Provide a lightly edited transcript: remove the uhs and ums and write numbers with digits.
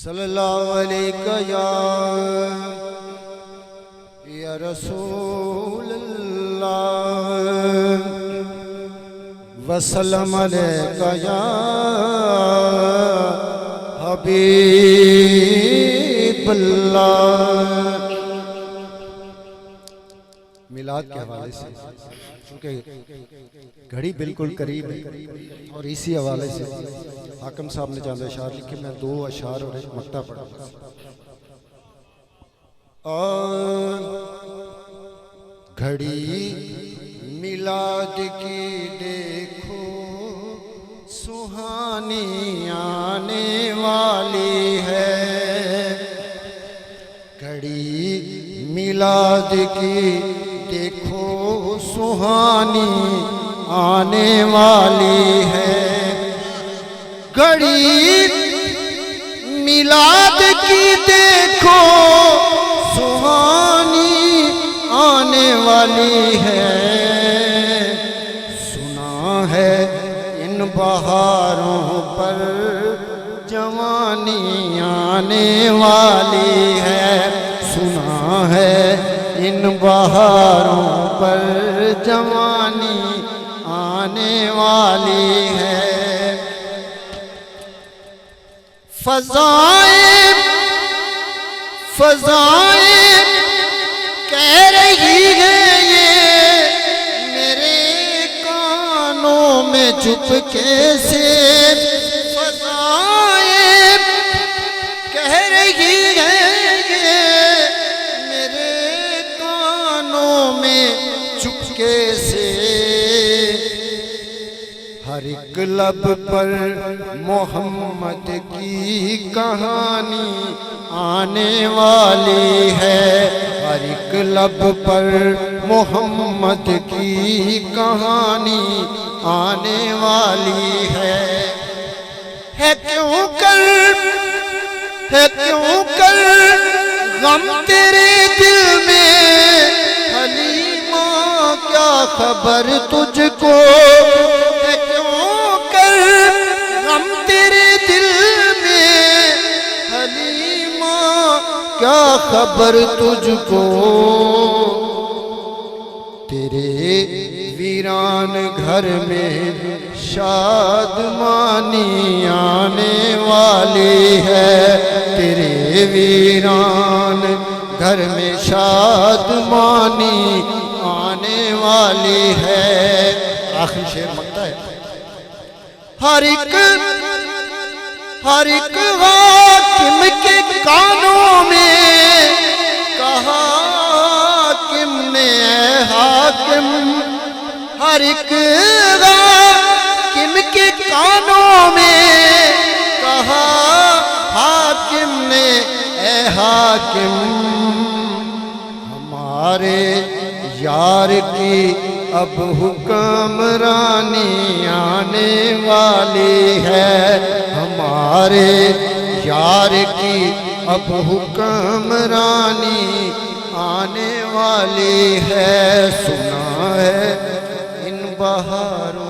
صلی اللہ علیہ یا رسول اللہ وسلم علیہ یا حبیب اللہ۔ میلاد کے حوالے سے چونکہ گھڑی بالکل قریب ہے اور اسی حوالے سے حاکم صاحب نے چاند اشعار لکھے، میں 2 اشعار اور ایک مقطع پڑھا۔ گھڑی میلاد کی دیکھو سہانی آنے والی ہے، گھڑی میلاد کی دیکھو سہانی آنے والی ہے، گھڑی میلاد کی دیکھو سہانی آنے والی ہے، سنا ہے ان بہاروں پر جوانی آنے والی ہے، سنا ہے ان بہاروں پر جوانی آنے والی ہے، فضائیں کہہ رہی ہے یہ میرے کانوں میں چپکے سے، فضائیں کہہ رہی ہے یہ میرے کانوں میں چپکے سے، ہر ایک لب پر محمد کی کہانی آنے والی ہے، ہر ایک لب پر محمد کی کہانی آنے والی ہے کیوں کر غم تیرے دل میں حلیمہ کیا خبر تجھ کو، کیا خبر تجھ کو، تیرے ویران گھر میں شادمانی آنے والی ہے، تیرے ویران گھر میں شادمانی آنے والی ہے۔ آخری شعر مقطع ہے، ہر ایک حاکم کے کانوں میں کہا حاکم نے اے حاکم، ہر ایک حاکم کے کانوں میں کہا حاکم نے اے حاکم، ہمارے یار کی اب حکمرانی آنے والی ہے، ہمارے یار کی اب حکمرانی آنے والی ہے، سنا ہے ان بہاروں